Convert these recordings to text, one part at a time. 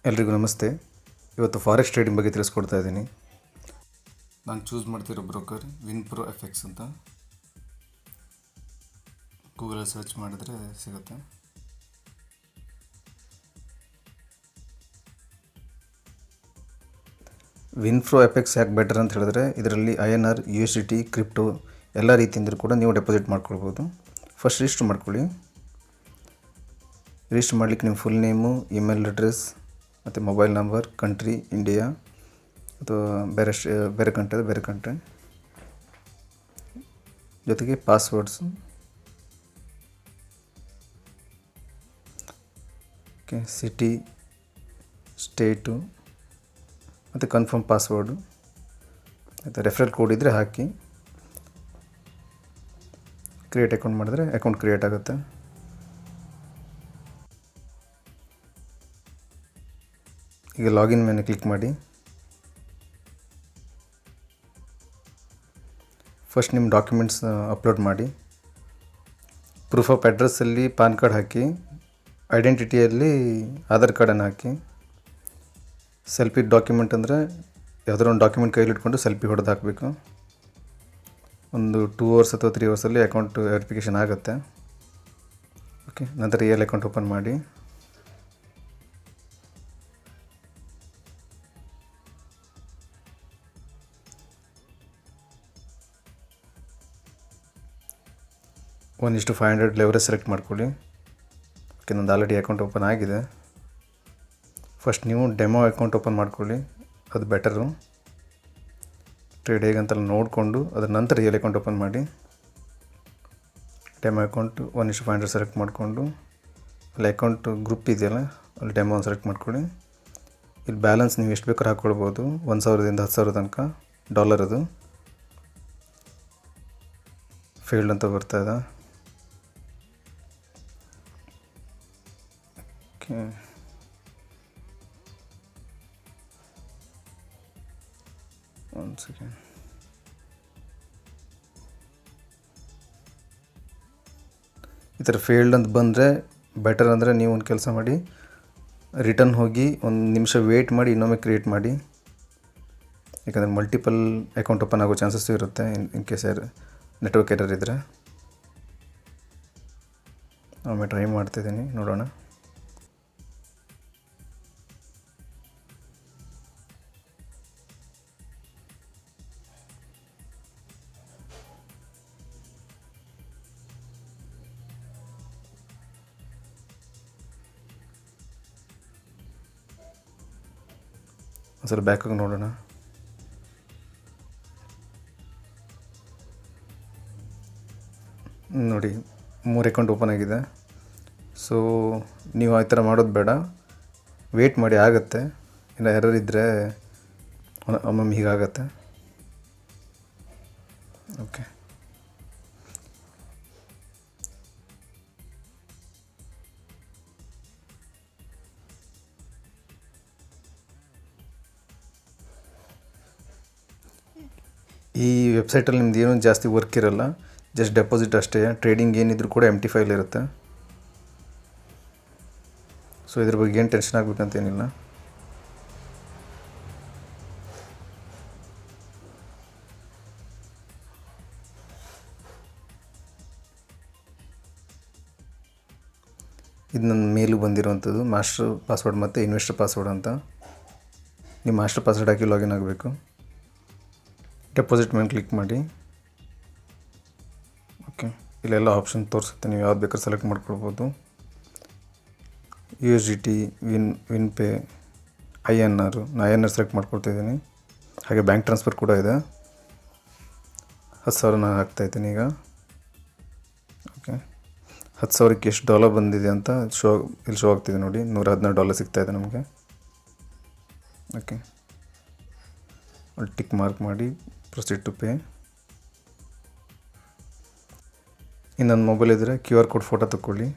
ಎಲ್ರಿಗೂ ನಮಸ್ತೆ. ಇವತ್ತು ಫಾರೆಕ್ಸ್ ಟ್ರೇಡಿಂಗ್ ಬಗ್ಗೆ ತಿಳಿಸ್ಕೊಡ್ತಾ ಇದ್ದೀನಿ. ನಾನು ಚೂಸ್ ಮಾಡ್ತಿರೋ ಬ್ರೋಕರ್ ವಿನ್ಪ್ರೋ ಎಫ್ಎಕ್ಸ್ ಅಂತ. ಗೂಗಲಲ್ಲಿ ಸರ್ಚ್ ಮಾಡಿದ್ರೆ ಸಿಗುತ್ತೆ. ವಿನ್ಪ್ರೋ ಎಫ್ಎಕ್ಸ್ ಯಾಕೆ ಬೆಟರ್ ಅಂತ ಹೇಳಿದ್ರೆ ಇದರಲ್ಲಿ INR, USDT, ಕ್ರಿಪ್ಟೋ ಎಲ್ಲ ರೀತಿಯಿಂದ ಕೂಡ ನೀವು ಡೆಪಾಸಿಟ್ ಮಾಡ್ಕೊಳ್ಬೋದು. ಫಸ್ಟ್ ರಿಜಿಸ್ಟರ್ ಮಾಡ್ಕೊಳ್ಳಿ. ರಿಜಿಸ್ಟರ್ ಮಾಡಲಿಕ್ಕೆ ನಿಮ್ಮ ಫುಲ್ ನೇಮು, ಇಮೇಲ್ ಅಡ್ರೆಸ್ ಮತ್ತು ಮೊಬೈಲ್ ನಂಬರ್, ಕಂಟ್ರಿ ಇಂಡಿಯಾ ಅಥವಾ ಬೇರೆ ಕಂಟ್ರಿ ಜೊತೆಗೆ ಪಾಸ್ವರ್ಡ್ಸು, ಓಕೆ, ಸಿಟಿ, ಸ್ಟೇಟು ಮತ್ತು ಕನ್ಫರ್ಮ್ ಪಾಸ್ವರ್ಡು ಮತ್ತು ರೆಫರಲ್ ಕೋಡ್ ಇದ್ದರೆ ಹಾಕಿ ಕ್ರಿಯೇಟ್ ಅಕೌಂಟ್ ಮಾಡಿದ್ರೆ ಅಕೌಂಟ್ ಕ್ರಿಯೇಟ್ ಆಗುತ್ತೆ. ಈಗ ಲಾಗಿನ್ ಮೇಲೆ ಕ್ಲಿಕ್ ಮಾಡಿ. ಫಸ್ಟ್ ನಿಮ್ಮ ಡಾಕ್ಯುಮೆಂಟ್ಸ್ ಅಪ್ಲೋಡ್ ಮಾಡಿ. ಪ್ರೂಫ್ ಆಫ್ ಅಡ್ರೆಸ್ಸಲ್ಲಿ ಪಾನ್ ಕಾರ್ಡ್ ಹಾಕಿ, ಐಡೆಂಟಿಟಿಯಲ್ಲಿ ಆಧಾರ್ ಕಾರ್ಡನ್ನು ಹಾಕಿ. ಸೆಲ್ಫಿ ಡಾಕ್ಯುಮೆಂಟ್ ಅಂದರೆ ಯಾವುದಾದ್ರು ಒಂದು ಡಾಕ್ಯುಮೆಂಟ್ ಕೈಲಿ ಇಟ್ಕೊಂಡು ಸೆಲ್ಫಿ ಹೊಡೆದು ಹಾಕಬೇಕು. ಒಂದು 2 ಅವರ್ಸ್ ಅಥವಾ 3 ಅವರ್ಸಲ್ಲಿ ಅಕೌಂಟ್ ವೆರಿಫಿಕೇಷನ್ ಆಗುತ್ತೆ. ಓಕೆ, ನಂತರ ರಿಯಲ್ ಅಕೌಂಟ್ ಓಪನ್ ಮಾಡಿ. ಒನ್ 1:500 ಲೆವರೇಜ್ ಸೆಲೆಕ್ಟ್ ಮಾಡ್ಕೊಳ್ಳಿ. ಓಕೆ, ನಂದು ಆಲ್ರೆಡಿ ಅಕೌಂಟ್ ಓಪನ್ ಆಗಿದೆ. ಫಸ್ಟ್ ನೀವು ಡೆಮೋ ಅಕೌಂಟ್ ಓಪನ್ ಮಾಡ್ಕೊಳ್ಳಿ, ಅದು ಬೆಟರು. ಟ್ರೇಡ್ ಹೇಗಂತೆಲ್ಲ ನೋಡಿಕೊಂಡು ಅದರ ನಂತರ ರಿಯಲ್ ಅಕೌಂಟ್ ಓಪನ್ ಮಾಡಿ. ಡೆಮೋ ಅಕೌಂಟ್ 1:500 ಸೆಲೆಕ್ಟ್ ಮಾಡಿಕೊಂಡು ಅಲ್ಲಿ ಅಕೌಂಟ್ ಗ್ರೂಪ್ ಇದೆಯಲ್ಲ ಅಲ್ಲಿ ಡೆಮೋ ಒಂದು ಸೆಲೆಕ್ಟ್ ಮಾಡ್ಕೊಳ್ಳಿ. ಇಲ್ಲಿ ಬ್ಯಾಲೆನ್ಸ್ ನೀವು ಎಷ್ಟು ಬೇಕಾದ್ರೂ ಹಾಕ್ಕೊಳ್ಬೋದು, 1,000ದಿಂದ 10,000 ತನಕ ಡಾಲರ್. ಅದು ಫೇಲ್ಡ್ ಅಂತ ಬರ್ತಾಯಿದೆ. ಓಕೆ, ಒಂದು ಸೆಕೆಂಡ್. ಈ ಥರ ಫೇಲ್ಡ್ ಅಂತ ಬಂದರೆ ಬೆಟರ್ ಅಂದರೆ ನೀವು ಒಂದು ಕೆಲಸ ಮಾಡಿ, ರಿಟರ್ನ್ ಹೋಗಿ 1 ನಿಮಿಷ ವೇಟ್ ಮಾಡಿ ಇನ್ನೊಮ್ಮೆ ಕ್ರಿಯೇಟ್ ಮಾಡಿ. ಯಾಕಂದರೆ ಮಲ್ಟಿಪಲ್ ಅಕೌಂಟ್ ಓಪನ್ ಆಗೋ ಚಾನ್ಸಸ್ ಇರುತ್ತೆ ಇನ್ ಕೇಸ್ ನೆಟ್ವರ್ಕ್ ಎರರ್ ಇದ್ದರೆ. ಒಮ್ಮೆ ಟ್ರೈ ಮಾಡ್ತಿದ್ದೀನಿ, ನೋಡೋಣ. ಒಂದ್ಸಲ ಬ್ಯಾಕಾಗಿ ನೋಡೋಣ. ನೋಡಿ, 3 ಅಕೌಂಟ್ ಓಪನ್ ಆಗಿದೆ. ಸೊ ನೀವು ಆ ಥರ ಮಾಡೋದು ಬೇಡ, ವೇಟ್ ಮಾಡಿ, ಆಗುತ್ತೆ. ಇಲ್ಲ ಎರರ್ ಇದ್ದರೆ ಒಮ್ಮೊಮ್ಮೆ ಹೀಗಾಗತ್ತೆ. ಓಕೆ, ಈ ವೆಬ್ಸೈಟಲ್ಲಿ ನಿಮ್ದು ಏನೂ ಜಾಸ್ತಿ ವರ್ಕ್ ಇರೋಲ್ಲ, ಜಸ್ಟ್ ಡೆಪಾಸಿಟ್ ಅಷ್ಟೇ. ಟ್ರೇಡಿಂಗ್ ಏನಿದ್ರು ಕೂಡ ಎಂಟಿ ಫೈಲ್ ಇರುತ್ತೆ. ಸೊ ಇದ್ರ ಬಗ್ಗೆ ಏನು ಟೆನ್ಷನ್ ಆಗಬೇಕಂತೇನಿಲ್ಲ. ಇದು ನನ್ನ ಮೇಲೂ ಬಂದಿರುವಂಥದ್ದು ಮಾಸ್ಟರ್ ಪಾಸ್ವರ್ಡ್ ಮತ್ತು ಇನ್ವೆಸ್ಟರ್ ಪಾಸ್ವರ್ಡ್ ಅಂತ. ನೀವು ಮಾಸ್ಟರ್ ಪಾಸ್ವರ್ಡ್ ಹಾಕಿ ಲಾಗಿನ್ ಆಗಬೇಕು. ಡೆಪಾಸಿಟ್ ಮೇಲೆ ಕ್ಲಿಕ್ ಮಾಡಿ. ಓಕೆ, ಇಲ್ಲೆಲ್ಲ ಆಪ್ಷನ್ ತೋರಿಸುತ್ತೆ, ನೀವು ಯಾವ್ದು ಬೇಕಾದ್ರೂ ಸೆಲೆಕ್ಟ್ ಮಾಡ್ಕೊಳ್ಬೋದು. USDT, ವಿನ್ಪೇ, INR. ನಾನು INR ಸೆಲೆಕ್ಟ್ ಮಾಡ್ಕೊಳ್ತಿದ್ದೀನಿ. ಹಾಗೆ ಬ್ಯಾಂಕ್ ಟ್ರಾನ್ಸ್ಫರ್ ಕೂಡ ಇದೆ. 10,000 ನಾನು ಹಾಕ್ತಾಯಿದ್ದೀನಿ ಈಗ. ಓಕೆ, 10,000ಕ್ಕೆ ಎಷ್ಟು ಡಾಲರ್ ಬಂದಿದೆ ಅಂತ ಇಲ್ಲಿ ಶೋ ಆಗ್ತಿದೆ ನೋಡಿ. $116 ಸಿಗ್ತಾಯಿದೆ ನಮಗೆ. ಓಕೆ, ಅಲ್ಲಿ ಟಿಕ್ ಮಾರ್ಕ್ ಮಾಡಿ ಪ್ರೊಸೀಡ್ ಟು ಪೇ. ಇನ್ನೊಂದು ಮೊಬೈಲ್ ಇದ್ದರೆ QR ಕೋಡ್ ಫೋಟೋ ತಗೊಳ್ಳಿ.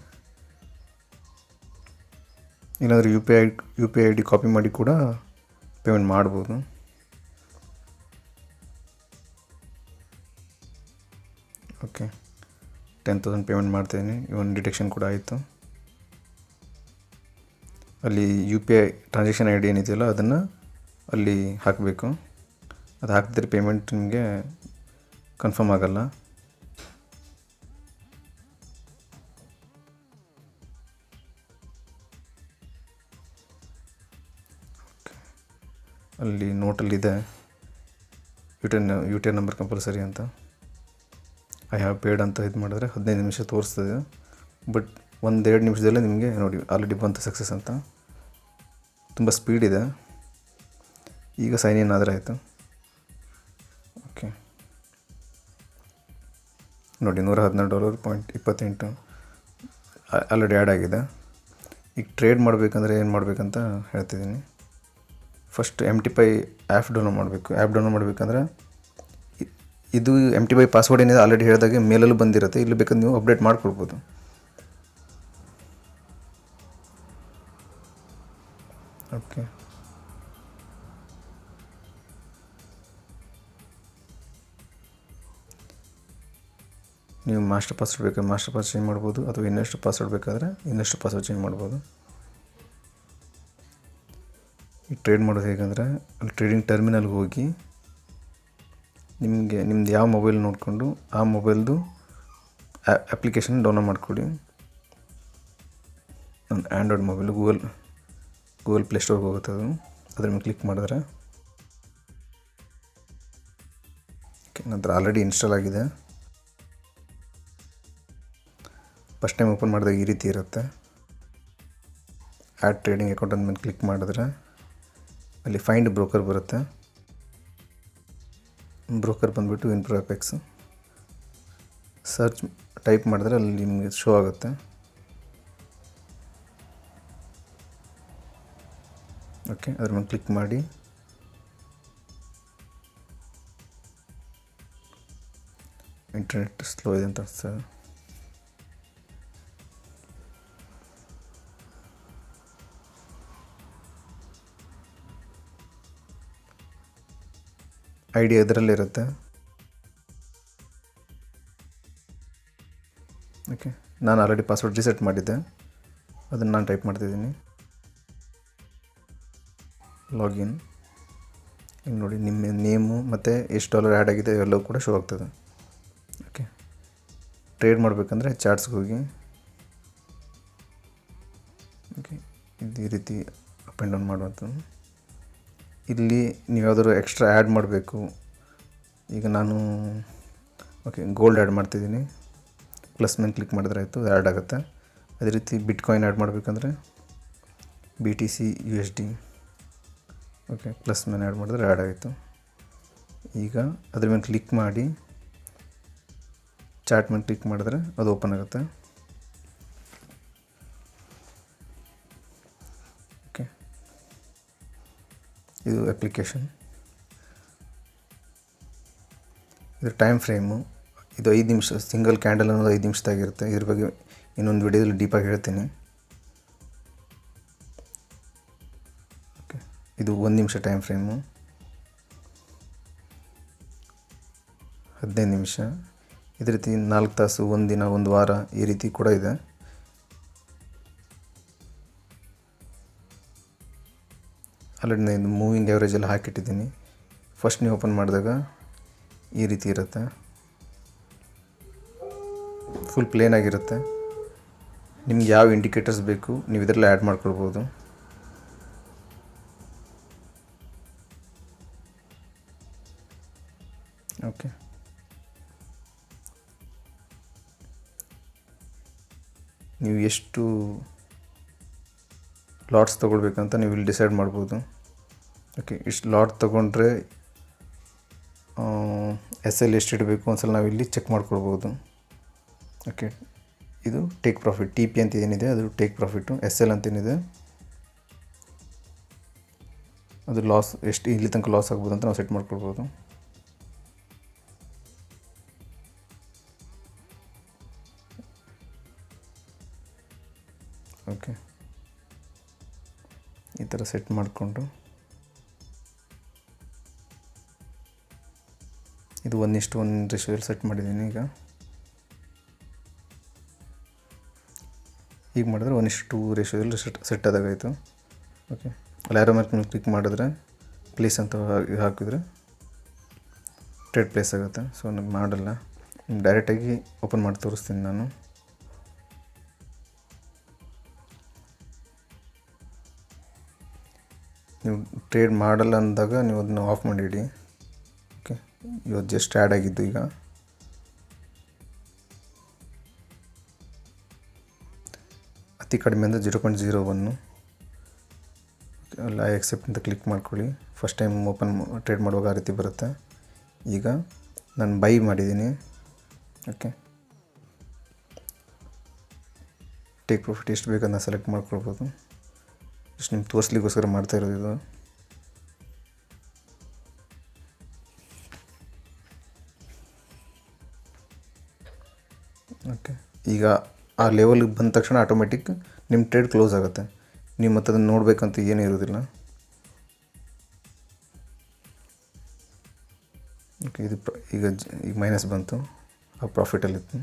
ಇಲ್ಲಾಂದರೆ U P I ID copy ಮಾಡಿ ಕೂಡ ಪೇಮೆಂಟ್ ಮಾಡ್ಬೋದು. ಓಕೆ, 10,000 ಪೇಮೆಂಟ್ ಮಾಡ್ತಾಯಿದ್ದೀನಿ. ಇವನ್ ಡಿಟೆಕ್ಷನ್ ಕೂಡ ಆಯಿತು. ಅಲ್ಲಿ you P I transaction I D ಏನಿದೆಯಲ್ಲ ಅದನ್ನು ಅಲ್ಲಿ ಹಾಕಬೇಕು. ಅದು ಹಾಕಿದ್ರೆ ಪೇಮೆಂಟ್ ನಿಮಗೆ ಕನ್ಫರ್ಮ್ ಆಗೋಲ್ಲ. ಅಲ್ಲಿ ನೋಟಲ್ಲಿದೆ U T R number compulsory ಅಂತ. ಐ ಹ್ಯಾವ್ ಪೇಡ್ ಅಂತ ಇದು ಮಾಡಿದ್ರೆ 15 ನಿಮಿಷ ತೋರಿಸ್ತದೆ. ಬಟ್ 1-2 ನಿಮಿಷದಲ್ಲೇ ನಿಮಗೆ ನೋಡಿ ಆಲ್ರೆಡಿ ಬಂತು ಸಕ್ಸಸ್ ಅಂತ. ತುಂಬ ಸ್ಪೀಡ್ ಇದೆ. ಈಗ ಸೈನ್ ಇನ್ ಆದರೆ ಆಯಿತು. ಓಕೆ ನೋಡಿ $112.28 ಆಲ್ರೆಡಿ ಆ್ಯಡ್ ಆಗಿದೆ. ಈಗ ಟ್ರೇಡ್ ಮಾಡಬೇಕಂದ್ರೆ ಏನು ಮಾಡಬೇಕಂತ ಹೇಳ್ತಿದ್ದೀನಿ. ಫಸ್ಟ್ MT5 ಆ್ಯಪ್ ಡೌನ್ಲೋಡ್ ಮಾಡಬೇಕು. ಆ್ಯಪ್ ಡೌನ್ಲೋಡ್ ಮಾಡಬೇಕಂದ್ರೆ ಇದು MT5 ಪಾಸ್ವರ್ಡ್ ಏನಿದೆ ಆಲ್ರೆಡಿ ಹೇಳಿದಾಗೆ ಮೇಲಲ್ಲೂ ಬಂದಿರುತ್ತೆ. ಇಲ್ಲಿ ಬೇಕಾದ್ರೆ ನೀವು ಅಪ್ಡೇಟ್ ಮಾಡ್ಕೊಳ್ಬೋದು. ಓಕೆ ನೀವು ಮಾಸ್ಟರ್ ಪಾಸ್ವರ್ಡ್ ಬೇಕಾದ್ರೆ ಮಾಸ್ಟರ್ ಪಾಸ್ವರ್ಡ್ ಚೇಂಜ್ ಮಾಡ್ಬೋದು, ಅಥವಾ ಇನ್ನಷ್ಟು ಪಾಸ್ವರ್ಡ್ ಬೇಕಾದರೆ ಇನ್ನಷ್ಟು ಪಾಸ್ವರ್ಡ್ ಚೇಂಜ್ ಮಾಡ್ಬೋದು. ಈ ಟ್ರೇಡ್ ಮಾಡೋದು ಹೇಗೆಂದರೆ ಅಲ್ಲಿ ಟ್ರೇಡಿಂಗ್ ಟರ್ಮಿನಲ್ಗೆ ಹೋಗಿ ನಿಮ್ದು ಯಾವ ಮೊಬೈಲ್ ನೋಡಿಕೊಂಡು ಆ ಮೊಬೈಲ್ದು ಅಪ್ಲಿಕೇಶನ್ ಡೌನ್ಲೋಡ್ ಮಾಡಿಕೊಡಿ. ನನ್ನ ಆ್ಯಂಡ್ರಾಯ್ಡ್ ಮೊಬೈಲು ಗೂಗಲ್ ಪ್ಲೇಸ್ಟೋರ್ಗೆ ಹೋಗುತ್ತೆ. ಅದ್ರ ಮೇಲೆ ಕ್ಲಿಕ್ ಮಾಡಿದ್ರೆ ನಂತರ ಆಲ್ರೆಡಿ ಇನ್ಸ್ಟಾಲ್ ಆಗಿದೆ. ಫಸ್ಟ್ ಟೈಮ್ ಓಪನ್ ಮಾಡಿದಾಗ ಈ ರೀತಿ ಇರುತ್ತೆ. ಆ್ಯಡ್ ಟ್ರೇಡಿಂಗ್ ಅಕೌಂಟ್ ಅಂದಮೇಲೆ ಕ್ಲಿಕ್ ಮಾಡಿದ್ರೆ ಅಲ್ಲಿ ಫೈಂಡ್ ಬ್ರೋಕರ್ ಬರುತ್ತೆ. ಬ್ರೋಕರ್ ಬಂದುಬಿಟ್ಟು ವಿನ್ಪ್ರೋ ಎಫೆಕ್ಸ್ ಸರ್ಚ್ ಟೈಪ್ ಮಾಡಿದ್ರೆ ಅಲ್ಲಿ ನಿಮಗೆ ಶೋ ಆಗುತ್ತೆ. ಓಕೆ ಅದ್ರ ಮೇಲೆ ಕ್ಲಿಕ್ ಮಾಡಿ ಇಂಟರ್ನೆಟ್ ಸ್ಲೋ ಇದೆ ಅಂತ ಅನಿಸ್ತದೆ. ಐ ಡಿ ಅದರಲ್ಲಿರುತ್ತೆ. ಓಕೆ ನಾನು ಆಲ್ರೆಡಿ ಪಾಸ್ವರ್ಡ್ ರೀಸೆಟ್ ಮಾಡಿದ್ದೆ, ಅದನ್ನು ನಾನು ಟೈಪ್ ಮಾಡ್ತಿದ್ದೀನಿ. ಲಾಗಿನ್. ಇಲ್ಲಿ ನೋಡಿ ನಿಮ್ಮ ನೇಮು ಮತ್ತು ಎಷ್ಟು ಡಾಲರ್ ಆ್ಯಡ್ ಆಗಿದೆ ಎಲ್ಲವೂ ಕೂಡ ಶೋ ಆಗ್ತದೆ. ಓಕೆ ಟ್ರೇಡ್ ಮಾಡಬೇಕಂದ್ರೆ ಚಾರ್ಟ್ಸ್ಗೆ ಹೋಗಿ ಓಕೆ ಈ ರೀತಿ ಅಪ್ ಆ್ಯಂಡ್ ಡೌನ್ ಮಾಡುವಂಥದ್ದು. ಇಲ್ಲಿ ನೀವು ಯಾವುದಾದ್ರು ಎಕ್ಸ್ಟ್ರಾ ಆ್ಯಡ್ ಮಾಡಬೇಕು. ಈಗ ನಾನು ಓಕೆ ಗೋಲ್ಡ್ ಆ್ಯಡ್ ಮಾಡ್ತಿದ್ದೀನಿ. ಪ್ಲಸ್ ಮೇಲೆ ಕ್ಲಿಕ್ ಮಾಡಿದ್ರೆ ಆಯಿತು, ಆ್ಯಡ್ ಆಗುತ್ತೆ. ಅದೇ ರೀತಿ ಬಿಟ್ಕಾಯಿನ್ ಆ್ಯಡ್ ಮಾಡಬೇಕಂದ್ರೆ BTC USD ಓಕೆ ಪ್ಲಸ್ ಮೇಲೆ ಆ್ಯಡ್ ಮಾಡಿದ್ರೆ ಆ್ಯಡ್ ಆಯಿತು. ಈಗ ಅದ್ರ ಮೇಲೆ ಕ್ಲಿಕ್ ಮಾಡಿ ಚಾರ್ಟ್ ಮೇಲೆ ಕ್ಲಿಕ್ ಮಾಡಿದ್ರೆ ಅದು ಓಪನ್ ಆಗುತ್ತೆ. ಓಕೆ ಇದು ಅಪ್ಲಿಕೇಶನ್. ಇದು ಟೈಮ್ ಫ್ರೇಮು. ಇದು 5 ನಿಮಿಷ ಸಿಂಗಲ್ ಕ್ಯಾಂಡಲ್ ಅನ್ನೋದು 5 ನಿಮಿಷದಾಗಿರುತ್ತೆ. ಇದ್ರ ಬಗ್ಗೆ ಇನ್ನೊಂದು ವಿಡಿಯೋದಲ್ಲಿ ಡೀಪಾಗಿ ಹೇಳ್ತೀನಿ. ಓಕೆ ಇದು 1 ನಿಮಿಷ ಟೈಮ್ ಫ್ರೇಮು, 15 ನಿಮಿಷ. ಇದೇ ರೀತಿ 4 ತಾಸು, 1 ದಿನ, 1 ವಾರ ಈ ರೀತಿ ಕೂಡ ಇದೆ. ಆಲ್ರೆಡಿ ನಾನು ಮೂವಿಂಗ್ ಆ್ಯಾವ್ರೇಜ್ ಎಲ್ಲ ಹಾಕಿಟ್ಟಿದ್ದೀನಿ. ಫಸ್ಟ್ ನೀವು ಓಪನ್ ಮಾಡಿದಾಗ ಈ ರೀತಿ ಇರುತ್ತೆ, ಫುಲ್ ಪ್ಲೇನ್ ಆಗಿರುತ್ತೆ. ನಿಮ್ಗೆ ಯಾವ ಇಂಡಿಕೇಟರ್ಸ್ ಬೇಕು ನೀವು ಇದರಲ್ಲಿ ಆ್ಯಡ್ ಮಾಡ್ಕೊಳ್ಬೋದು. ಓಕೆ ನೀವು ಎಷ್ಟು ಲಾಟ್ಸ್ ತೊಗೊಳ್ಬೇಕಂತ ನೀವು ಇಲ್ಲಿ ಡಿಸೈಡ್ ಮಾಡ್ಬೋದು. ಓಕೆ ಇಷ್ಟು ಲಾಟ್ ತೊಗೊಂಡ್ರೆ SL ಎಷ್ಟು ಇಡಬೇಕು ಒಂದ್ಸಲ ನಾವು ಇಲ್ಲಿ ಚೆಕ್ ಮಾಡ್ಕೊಳ್ಬೋದು. ಓಕೆ ಇದು ಟೇಕ್ ಪ್ರಾಫಿಟ್, TP ಅಂತ ಏನಿದೆ ಅದು ಟೇಕ್ ಪ್ರಾಫಿಟ್ಟು. SL ಅಂತ ಏನಿದೆ ಅದು ಲಾಸ್, ಎಷ್ಟು ಇಲ್ಲಿ ತನಕ ಲಾಸ್ ಆಗ್ಬೋದು ಅಂತ ನಾವು ಸೆಟ್ ಮಾಡ್ಕೊಳ್ಬೋದು. ಓಕೆ ಈ ಥರ ಸೆಟ್ ಮಾಡಿಕೊಂಡು ಇದು 1:1 ರೇಷಿಯೋದಲ್ಲಿ ಸೆಟ್ ಮಾಡಿದ್ದೀನಿ. ಈಗ ಮಾಡಿದ್ರೆ 1:2 ರೇಷಿಯೋದಲ್ಲಿ ಸೆಟ್ ಆದಾಗಾಯಿತು. ಓಕೆ ಅಲ್ಲಿ ಆರೋ ಮಾರ್ಕ್ ಮೇಲೆ ಕ್ಲಿಕ್ ಮಾಡಿದ್ರೆ ಪ್ಲೇಸ್ ಅಂತ ಹಾಕಿದ್ರೆ ಟ್ರೇಡ್ ಪ್ಲೇಸ್ ಆಗುತ್ತೆ. ಸೊ ನನಗೆ ಮಾಡಲ್ಲ, ಡೈರೆಕ್ಟಾಗಿ ಓಪನ್ ಮಾಡಿ ತೋರಿಸ್ತೀನಿ ನಾನು. ನೀವು ಟ್ರೇಡ್ ಮಾಡಲ್ಲ ಅಂದಾಗ ನೀವು ಅದನ್ನು ಆಫ್ ಮಾಡಿಡಿ. ಓಕೆ, ಇವತ್ತು ಜಸ್ಟ್ ಆ್ಯಡ್ ಆಗಿದ್ದು. ಈಗ ಅತಿ ಕಡಿಮೆ ಅಂದರೆ 0.01. ಅಲ್ಲ, ಐ ಎಕ್ಸೆಪ್ಟ್ ಅಂತ ಕ್ಲಿಕ್ ಮಾಡ್ಕೊಳ್ಳಿ. ಫಸ್ಟ್ ಟೈಮ್ ಓಪನ್ ಟ್ರೇಡ್ ಮಾಡುವಾಗ ಆ ರೀತಿ ಬರುತ್ತೆ. ಈಗ ನಾನು ಬೈ ಮಾಡಿದ್ದೀನಿ. ಓಕೆ, ಟೇಕ್ ಪ್ರಾಫಿಟ್ ಎಷ್ಟು ಬೇಕಂತ ಸೆಲೆಕ್ಟ್ ಮಾಡ್ಕೊಳ್ಬೋದು. ಇಷ್ಟು ನಿಮ್ಗೆ ತೋರಿಸ್ಲಿಕ್ಕೋಸ್ಕರ ಮಾಡ್ತಾ ಇರೋದು ಇದು. ಓಕೆ, ಈಗ ಆ ಲೆವೆಲ್ಗೆ ಬಂದ ತಕ್ಷಣ ಆಟೋಮೆಟಿಕ್ ನಿಮ್ಮ ಟ್ರೇಡ್ ಕ್ಲೋಸ್ ಆಗುತ್ತೆ. ನೀವು ಮತ್ತೆ ಅದನ್ನು ನೋಡಬೇಕಂತ ಏನೂ ಇರೋದಿಲ್ಲ. ಓಕೆ, ಇದು ಈಗ ಮೈನಸ್ ಬಂತು, ಆ ಪ್ರಾಫಿಟಲ್ಲಿತ್ತು.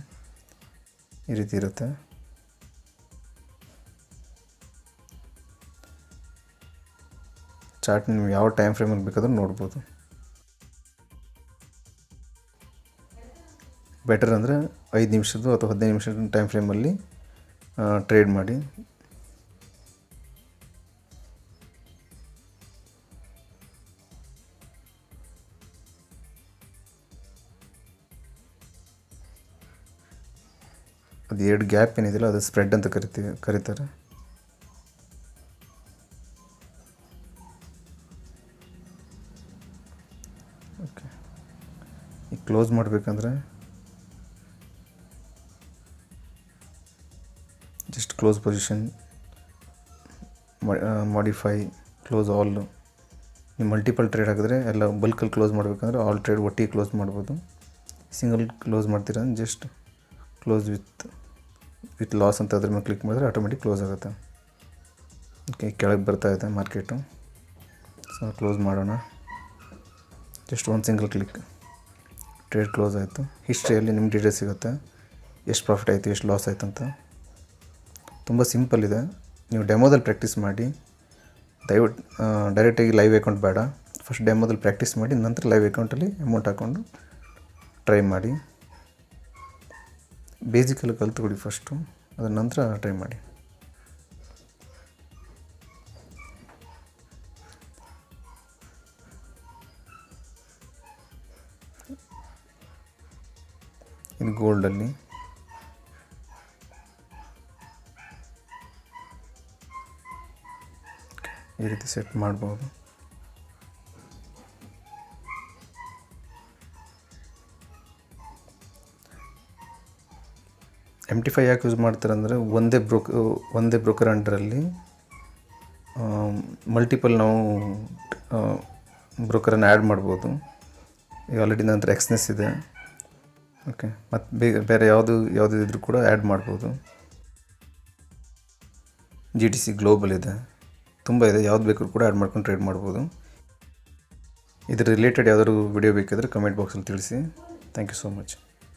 ಈ ರೀತಿ ಇರುತ್ತೆ. ಚಾರ್ಟ್ ನೀವು ಯಾವ ಟೈಮ್ ಫ್ರೇಮಲ್ಲಿ ಬೇಕಾದರೂ ನೋಡ್ಬೋದು. ಬೆಟರ್ ಅಂದರೆ 5 ನಿಮಿಷದ್ದು ಅಥವಾ 15 ನಿಮಿಷದ ಟೈಮ್ ಫ್ರೇಮಲ್ಲಿ ಟ್ರೇಡ್ ಮಾಡಿ. ಅದು 2 ಗ್ಯಾಪ್ ಏನಿದೆಯಲ್ಲ ಅದು ಸ್ಪ್ರೆಡ್ ಅಂತ ಕರೀತಾರೆ. ಓಕೆ, ಈಗ ಕ್ಲೋಸ್ ಮಾಡಬೇಕಂದ್ರೆ just close position, modify, close all. ನೀವು ಮಲ್ಟಿಪಲ್ ಟ್ರೇಡ್ ಹಾಕಿದ್ರೆ ಎಲ್ಲ ಬಲ್ಕಲ್ಲಿ ಕ್ಲೋಸ್ ಮಾಡಬೇಕಂದ್ರೆ ಆಲ್ ಟ್ರೇಡ್ ಒಟ್ಟಿಗೆ ಕ್ಲೋಸ್ ಮಾಡ್ಬೋದು. ಸಿಂಗಲ್ ಕ್ಲೋಸ್ ಮಾಡ್ತೀರಾ ಜಸ್ಟ್ ಕ್ಲೋಸ್ ವಿತ್ ಲಾಸ್ ಅಂತ ಅದ್ರ ಮೇಲೆ ಕ್ಲಿಕ್ ಮಾಡಿದ್ರೆ ಆಟೋಮೆಟಿಕ್ ಕ್ಲೋಸ್ ಆಗುತ್ತೆ. ಓಕೆ, ಕೆಳಗೆ ಬರ್ತಾ ಇದೆ ಮಾರ್ಕೆಟು. ಸೊ ಕ್ಲೋಸ್ ಮಾಡೋಣ. ಜಸ್ಟ್ ಒಂದು ಸಿಂಗಲ್ ಕ್ಲಿಕ್, ಟ್ರೇಡ್ ಕ್ಲೋಸ್ ಆಯಿತು. ಹಿಸ್ಟ್ರಿಯಲ್ಲಿ ನಿಮ್ಮ ಡೀಟೇಲ್ಸ್ ಸಿಗುತ್ತೆ, ಎಷ್ಟು ಪ್ರಾಫಿಟ್ ಆಯಿತು, ಎಷ್ಟು ಲಾಸ್ ಆಯಿತು ಅಂತ. ತುಂಬ ಸಿಂಪಲ್ ಇದೆ. ನೀವು ಡೆಮೋದಲ್ಲಿ ಪ್ರಾಕ್ಟೀಸ್ ಮಾಡಿ. ದಯವಿಟ್ಟು ಡೈರೆಕ್ಟಾಗಿ ಲೈವ್ ಅಕೌಂಟ್ ಬೇಡ. ಫಸ್ಟ್ ಡೆಮೋದಲ್ಲಿ ಪ್ರಾಕ್ಟೀಸ್ ಮಾಡಿ, ನಂತರ ಲೈವ್ ಅಕೌಂಟಲ್ಲಿ ಅಮೌಂಟ್ ಹಾಕ್ಕೊಂಡು ಟ್ರೈ ಮಾಡಿ. ಬೇಸಿಕಲ್ಲಿ ಕಲ್ತ್ಕೊಡಿ ಫಸ್ಟು, ಅದರ ನಂತರ ಟ್ರೈ ಮಾಡಿ. ಇದು ಗೋಲ್ಡಲ್ಲಿ ಈ ರೀತಿ ಸೆಟ್ ಮಾಡ್ಬೋದು. MT5 ಯಾಕೆ ಯೂಸ್ ಮಾಡ್ತಾರೆ ಒಂದೇ ಬ್ರೋಕರ್ ಅಂಡರಲ್ಲಿ ಮಲ್ಟಿಪಲ್ ನಾವು ಬ್ರೋಕರನ್ನು ಆ್ಯಡ್ ಮಾಡ್ಬೋದು. ಈಗ ಆಲ್ರೆಡಿ ನನ್ನ ಹತ್ರ ಎಕ್ಸ್ನೆಸ್ ಇದೆ. ಓಕೆ, ಮತ್ತು ಬೇರೆ ಯಾವುದು ಇದ್ರೂ ಕೂಡ ಆ್ಯಡ್ ಮಾಡ್ಬೋದು. GTC ಗ್ಲೋಬಲ್ ಇದೆ, ತುಂಬ ಇದೆ. ಯಾವ್ದು ಬೇಕಾದ್ರೂ ಕೂಡ ಆ್ಯಡ್ ಮಾಡ್ಕೊಂಡು ಟ್ರೇಡ್ ಮಾಡ್ಬೋದು. ಇದ್ರ ರಿಲೇಟೆಡ್ ಯಾವ್ದಾದ್ರು ವಿಡಿಯೋ ಬೇಕಿದ್ರೆ ಕಮೆಂಟ್ ಬಾಕ್ಸಲ್ಲಿ ತಿಳಿಸಿ. Thank you so much.